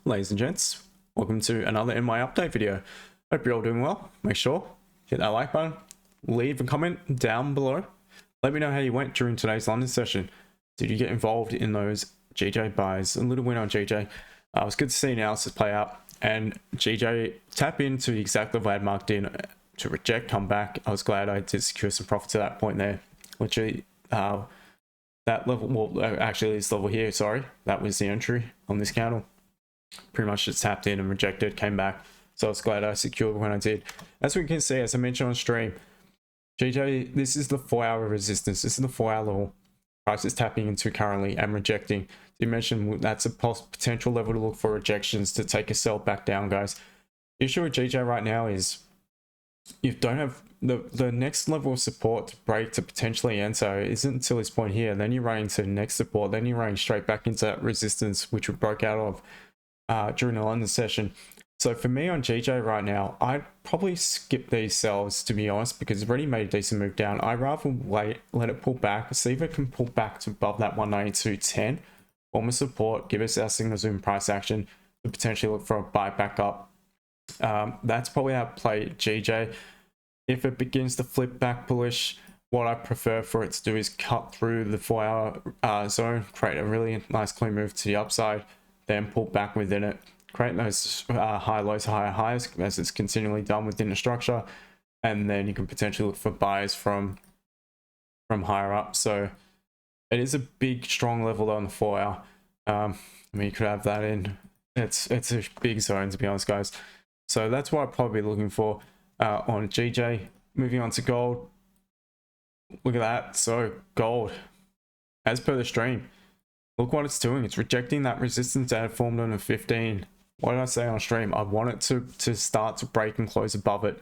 Ladies and gents, welcome to another in my update video. Hope you're all doing well. Make sure hit that like button, leave a comment down below. Let me know how you went during today's London session. Did you get involved in those GJ buys? A little win on GJ. It was good to see analysis play out and GJ tap into the exact level I had marked in to reject, come back. I was glad I did secure some profits at that point there. Literally, that level, well, actually this level here, sorry, that was the entry on this candle. Pretty much just tapped in and rejected, came back. So I was glad I secured when I did. As we can see, as I mentioned on stream, GJ, this is the 4-hour resistance. This is the 4-hour level. Price is tapping into currently and rejecting. You mentioned that's a potential level to look for rejections to take a sell back down, guys. The issue with GJ right now is you don't have the next level of support to break to potentially enter isn't until this point here. Then you're running to the next support. Then you're running straight back into that resistance, which we broke out of during the London session. So for me on GJ right now, I'd probably skip these sells, to be honest, because it's already made a decent move down. I'd rather wait, let it pull back, see if it can pull back to above that 192.10, form a support, give us our signal zoom price action to potentially look for a buy back up. That's probably how I play GJ. If it begins to flip back bullish, what I prefer for it to do is cut through the 4-hour zone, create a really nice clean move to the upside, then pull back within it, create those high lows, higher highs, as it's continually done within the structure, and then you can potentially look for buys from higher up. So it is a big strong level on the 4-hour. I mean, you could have that in, it's a big zone, to be honest, guys. So that's what I'd probably be looking for on GJ. Moving on to gold, look at that. So gold, as per the stream, look what it's doing. It's rejecting that resistance that had formed on a 15. What did I say on stream? I want it to start to break and close above it.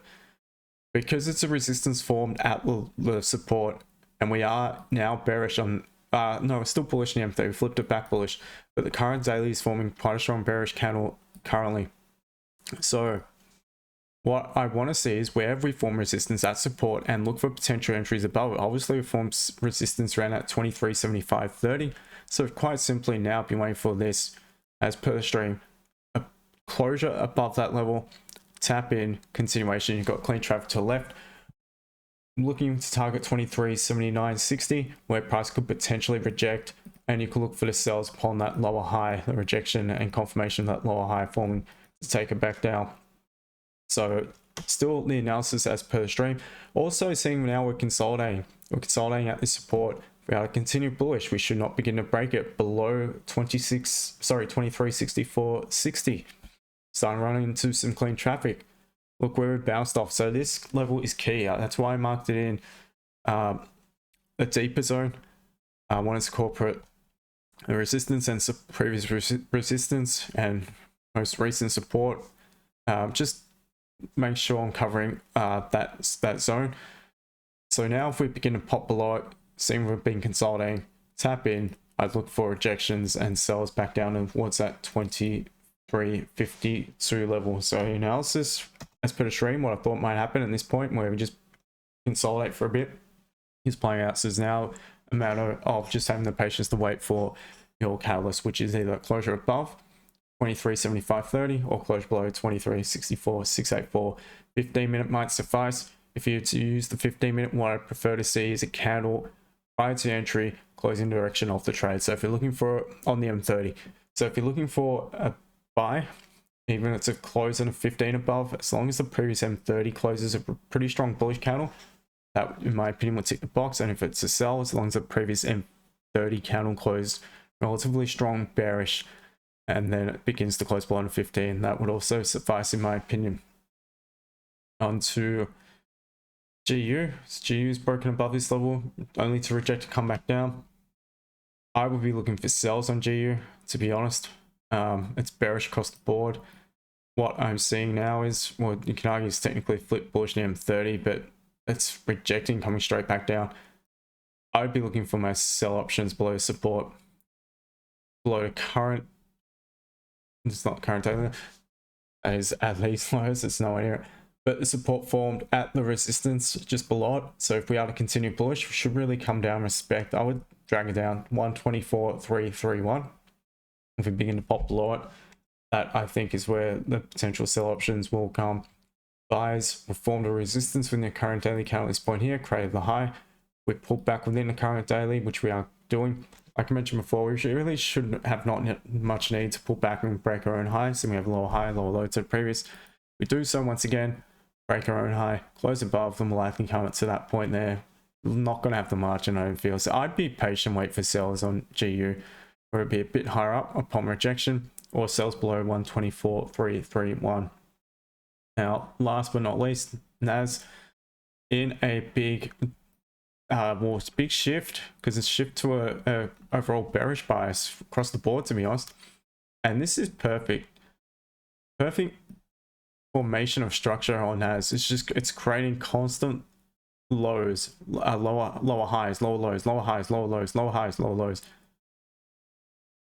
Because it's a resistance formed at the support, and we are now bearish on, no, it's still bullish in the M3. We flipped it back bullish, but the current daily is forming quite a strong bearish candle currently. So what I want to see is wherever we form resistance at support and look for potential entries above it. Obviously, we formed resistance around at 23.75.30. So quite simply now, I've been waiting for this, as per the stream, a closure above that level, tap in, continuation. You've got clean traffic to the left. I'm looking to target 23.79.60, where price could potentially reject, and you could look for the sells upon that lower high, the rejection and confirmation of that lower high forming to take it back down. So still the analysis as per the stream. Also seeing now we're consolidating. We're consolidating at this support. If we are to continue bullish, we should not begin to break it below 23.64.60. Starting running into some clean traffic. Look where it bounced off. So this level is key. That's why I marked it in a deeper zone. I wanted to incorporate the resistance and previous resistance and most recent support. Just make sure I'm covering that zone. So now if we begin to pop below it, seeing we've been consolidating, tap in, I'd look for rejections and sells back down towards that 23.52 level. So analysis, as per the stream, what I thought might happen at this point where we just consolidate for a bit is playing out. So it's now a matter of just having the patience to wait for your catalyst, which is either closure above 23.75.30 or close below 23.64.684. 15-minute might suffice. If you to use the 15-minute, what I prefer to see is a candle prior to entry closing direction of the trade. So if you're looking for on the M30, so if you're looking for a buy, even if it's a close on a 15 above, as long as the previous M30 closes a pretty strong bullish candle, that in my opinion would tick the box. And if it's a sell, as long as the previous M30 candle closed relatively strong bearish, and then it begins to close below 15, that would also suffice in my opinion. On to GU. GU is broken above this level, only to reject and come back down. I would be looking for sells on GU, to be honest. It's bearish across the board. What I'm seeing now is, well, you can argue it's technically flip bullish in M30, but it's rejecting, coming straight back down. I would be looking for my sell options below support, below the current. It's not current daily, is at these lows, it's nowhere near it. But the support formed at the resistance just below it. So if we are to continue bullish, we should really come down respect. I would drag it down 124.331. If we begin to pop below it, that I think is where the potential sell options will come. Buys will form a resistance within the current daily candle at this point here, created the high. We pulled back within the current daily, which we are doing. Like I mentioned before, we really should have not much need to pull back and break our own high. So we have lower high, lower low to the previous. We do so once again, break our own high, close above them, will likely come to that point there. We're not going to have the margin, I don't feel. So I'd be patient, wait for sellers on GU, where it'd be a bit higher up upon rejection, or sells below 124.331. Now, last but not least, NAS in a big big shift, because it's shift to a overall bearish bias across the board, to be honest. And this is perfect formation of structure on NAS. It's creating constant lows, lower highs, lower lows, lower highs, lower lows, lower highs, lower lows.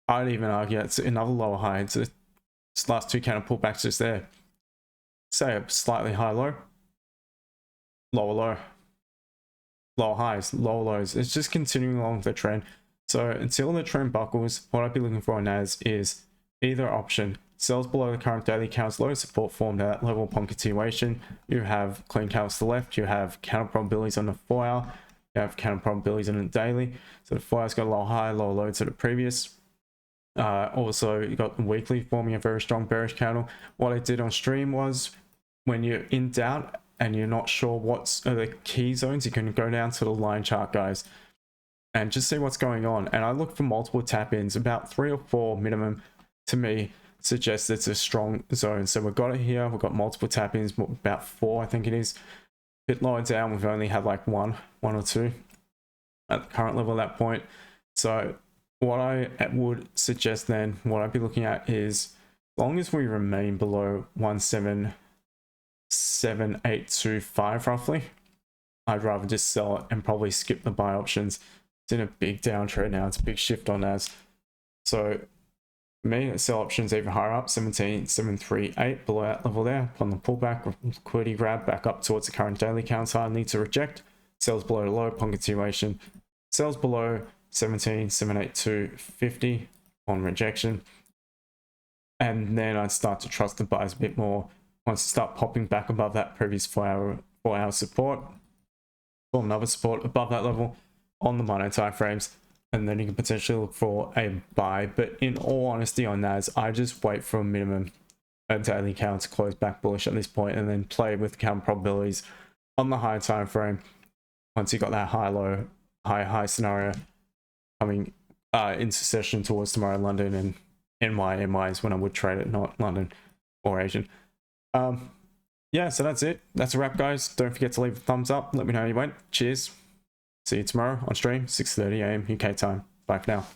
I'd even argue it's another lower high. It's this last two candle pullbacks just there. Say a slightly high low, lower low, lower highs, lower lows. It's just continuing along the trend. So until the trend buckles, what I'd be looking for on NAS is either option. Sells below the current daily counts, low support formed at that level upon continuation. You have clean counts to the left. You have counter probabilities on the 4 hour. You have counter probabilities on the daily. So the 4 hour's got a lower high, lower low to the previous. Also, you got the weekly forming a very strong bearish candle. What I did on stream was, when you're in doubt and you're not sure what's the key zones, you can go down to the line chart, guys, and just see what's going on. And I look for multiple tap-ins, about 3 or 4 minimum, to me suggests it's a strong zone. So we've got it here, we've got multiple tap-ins, about 4 I think it is. A bit lower down, we've only had like one or two at the current level at that point. So what I would suggest then, what I'd be looking at is, as long as we remain below 177.825 roughly, I'd rather just sell it and probably skip the buy options. It's in a big downtrend now. It's a big shift on NAS. So for me, sell options even higher up, 17.738 below that level there. On the pullback, liquidity grab back up towards the current daily count high, need to reject. Sells below the low upon continuation. Sells below 17.78250 on rejection. And then I'd start to trust the buys a bit more. Once you start popping back above that previous 4 hour support, or another support above that level on the minor time frames, and then you can potentially look for a buy. But in all honesty on NAS, I just wait for a minimum daily count to close back bullish at this point, and then play with counter probabilities on the high time frame. Once you got that high low, high scenario coming into session towards tomorrow, London and NY is when I would trade it, not London or Asian. Yeah, so that's it. That's a wrap, guys. Don't forget to leave a thumbs up. Let me know how you went. Cheers. See you tomorrow on stream, 6:30 AM UK time. Bye for now.